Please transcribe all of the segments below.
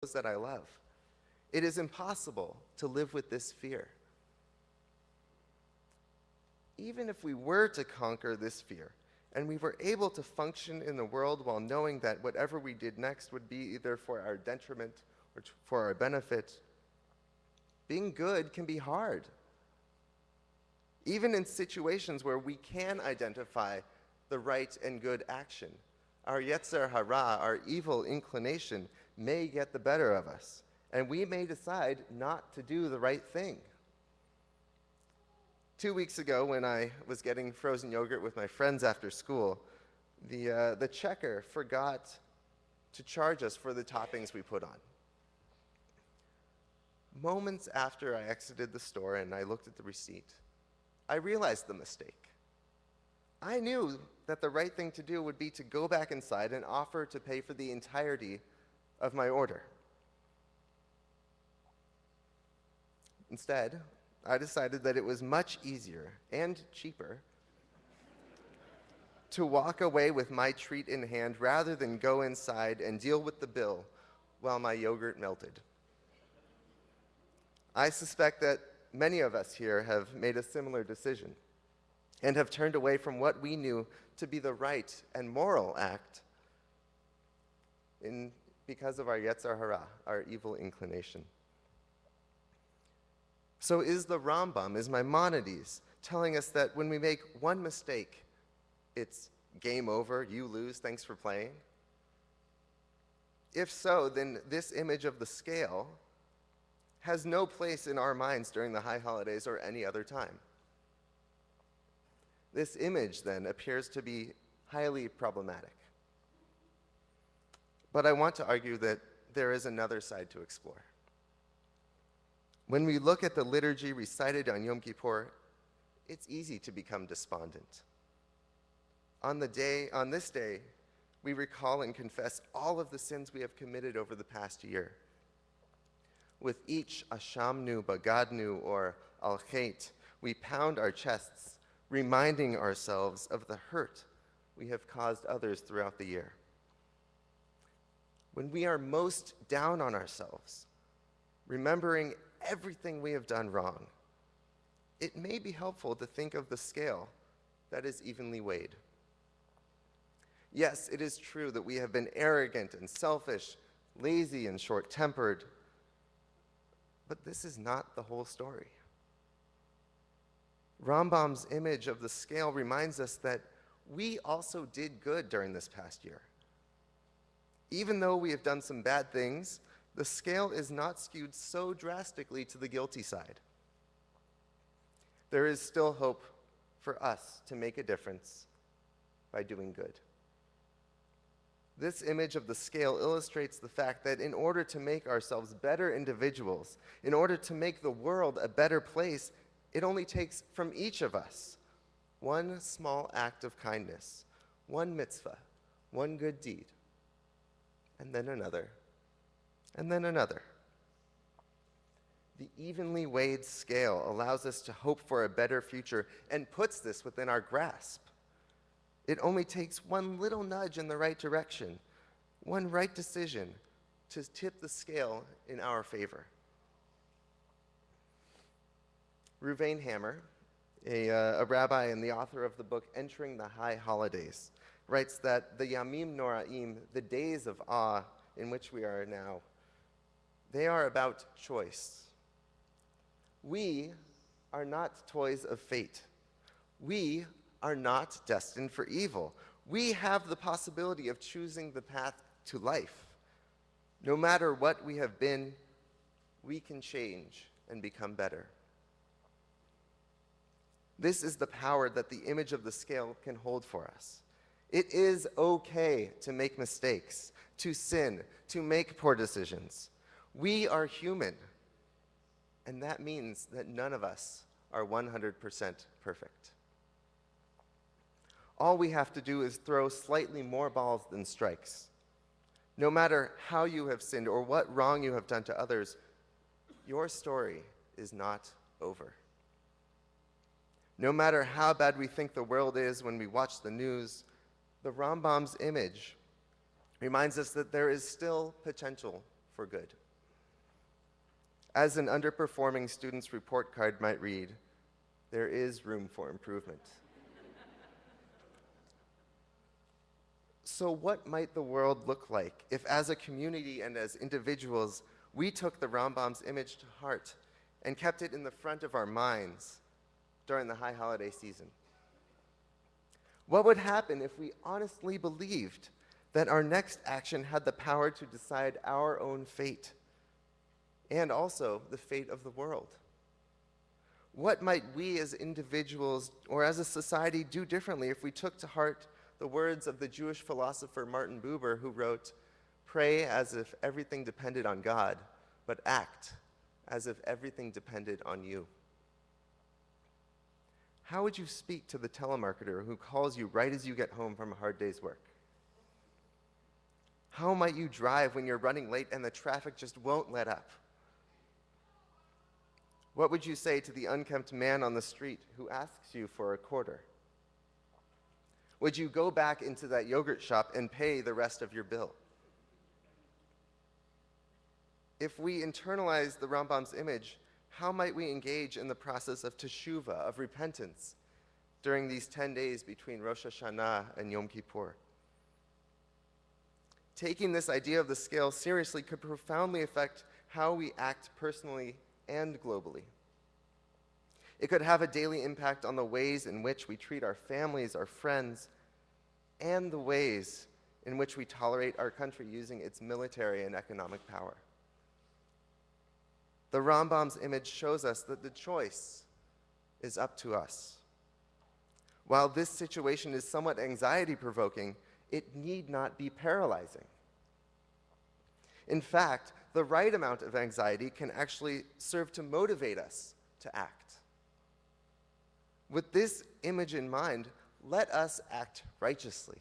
those that I love. It is impossible to live with this fear. Even if we were to conquer this fear, and we were able to function in the world while knowing that whatever we did next would be either for our detriment or for our benefit, being good can be hard. Even in situations where we can identify the right and good action, our yetzer hara, our evil inclination, may get the better of us, and we may decide not to do the right thing. 2 weeks ago, when I was getting frozen yogurt with my friends after school, the checker forgot to charge us for the toppings we put on. Moments after I exited the store and I looked at the receipt, I realized the mistake. I knew that the right thing to do would be to go back inside and offer to pay for the entirety of my order. Instead, I decided that it was much easier and cheaper to walk away with my treat in hand rather than go inside and deal with the bill while my yogurt melted. I suspect that many of us here have made a similar decision and have turned away from what we knew to be the right and moral act because of our yetzer hara, our evil inclination. So is the Rambam, is Maimonides, telling us that when we make one mistake, it's game over, you lose, thanks for playing? If so, then this image of the scale has no place in our minds during the high holidays or any other time. This image, then, appears to be highly problematic. But I want to argue that there is another side to explore. When we look at the liturgy recited on Yom Kippur, it's easy to become despondent. On this day, we recall and confess all of the sins we have committed over the past year. With each Ashamnu, Bagadnu, or Al-Chet, we pound our chests, reminding ourselves of the hurt we have caused others throughout the year. When we are most down on ourselves, remembering everything we have done wrong, it may be helpful to think of the scale that is evenly weighed. Yes, it is true that we have been arrogant and selfish, lazy and short-tempered, but this is not the whole story. Rambam's image of the scale reminds us that we also did good during this past year. Even though we have done some bad things, the scale is not skewed so drastically to the guilty side. There is still hope for us to make a difference by doing good. This image of the scale illustrates the fact that in order to make ourselves better individuals, in order to make the world a better place, it only takes from each of us one small act of kindness, one mitzvah, one good deed, and then another, and then another. The evenly weighed scale allows us to hope for a better future and puts this within our grasp. It only takes one little nudge in the right direction, one right decision to tip the scale in our favor. Ruvain Hammer, a rabbi and the author of the book Entering the High Holidays, writes that the Yamim Noraim, the days of awe in which we are now, they are about choice. We are not toys of fate. We are not destined for evil. We have the possibility of choosing the path to life. No matter what we have been, we can change and become better. This is the power that the image of the scale can hold for us. It is okay to make mistakes, to sin, to make poor decisions. We are human, and that means that none of us are 100% perfect. All we have to do is throw slightly more balls than strikes. No matter how you have sinned or what wrong you have done to others, your story is not over. No matter how bad we think the world is when we watch the news, the Rambam's image reminds us that there is still potential for good. As an underperforming student's report card might read, there is room for improvement. So what might the world look like if, as a community and as individuals, we took the Rambam's image to heart and kept it in the front of our minds during the high holiday season? What would happen if we honestly believed that our next action had the power to decide our own fate and also the fate of the world? What might we as individuals or as a society do differently if we took to heart the words of the Jewish philosopher Martin Buber, who wrote, "Pray as if everything depended on God, but act as if everything depended on you"? How would you speak to the telemarketer who calls you right as you get home from a hard day's work? How might you drive when you're running late and the traffic just won't let up? What would you say to the unkempt man on the street who asks you for a quarter? Would you go back into that yogurt shop and pay the rest of your bill? If we internalize the Rambam's image, how might we engage in the process of teshuvah, of repentance, during these 10 days between Rosh Hashanah and Yom Kippur? Taking this idea of the scale seriously could profoundly affect how we act personally and globally. It could have a daily impact on the ways in which we treat our families, our friends, and the ways in which we tolerate our country using its military and economic power. The Rambam's image shows us that the choice is up to us. While this situation is somewhat anxiety-provoking, it need not be paralyzing. In fact, the right amount of anxiety can actually serve to motivate us to act. With this image in mind, let us act righteously.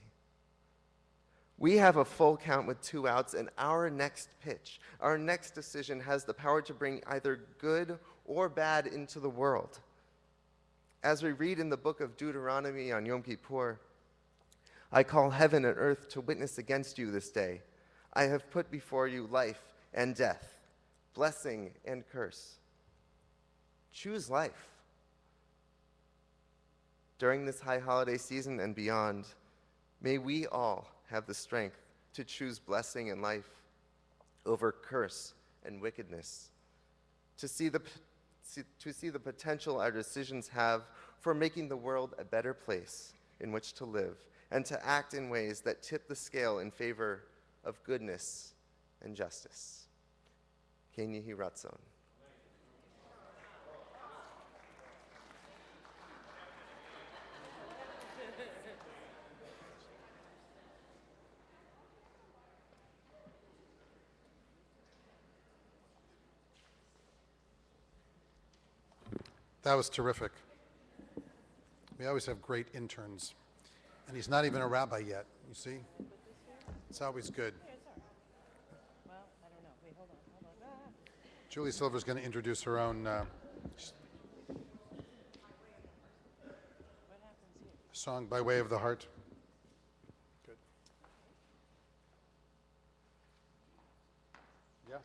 We have a full count with 2 outs, and our next pitch, our next decision has the power to bring either good or bad into the world. As we read in the book of Deuteronomy on Yom Kippur, "I call heaven and earth to witness against you this day. I have put before you life and death, blessing and curse. Choose life." During this high holiday season and beyond, may we all have the strength to choose blessing and life over curse and wickedness, to see the potential our decisions have for making the world a better place in which to live, and to act in ways that tip the scale in favor of goodness and justice. Ken Yehi Ratzon. That was terrific. We always have great interns. And he's not even a rabbi yet, you see? It's always good. Well, I don't know. Wait, hold on. Julie Silver's going to introduce her own What happens here? song, By Way of the Heart. Good. Yeah.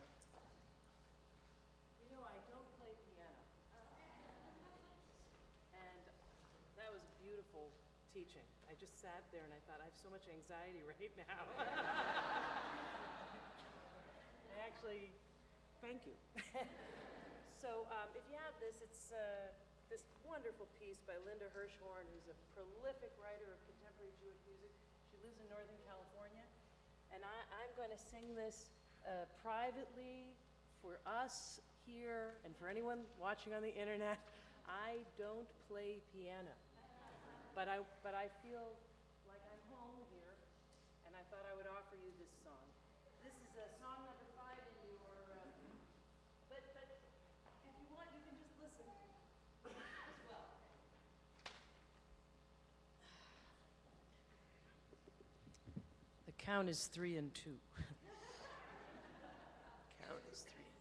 You know, I don't play piano. And that was beautiful teaching. I just sat there and I thought, I have so much anxiety right now. I actually, thank you. So if you have this, it's this wonderful piece by Linda Hirschhorn, who's a prolific writer of contemporary Jewish music. She lives in Northern California. And I'm going to sing this privately for us here and for anyone watching on the internet. I don't play piano, but I feel like I'm home here, and I thought I would offer you this song. This is song number 5 in your, but if you want, you can just listen as well. The count is 3 and 2. Count is 3 and 2.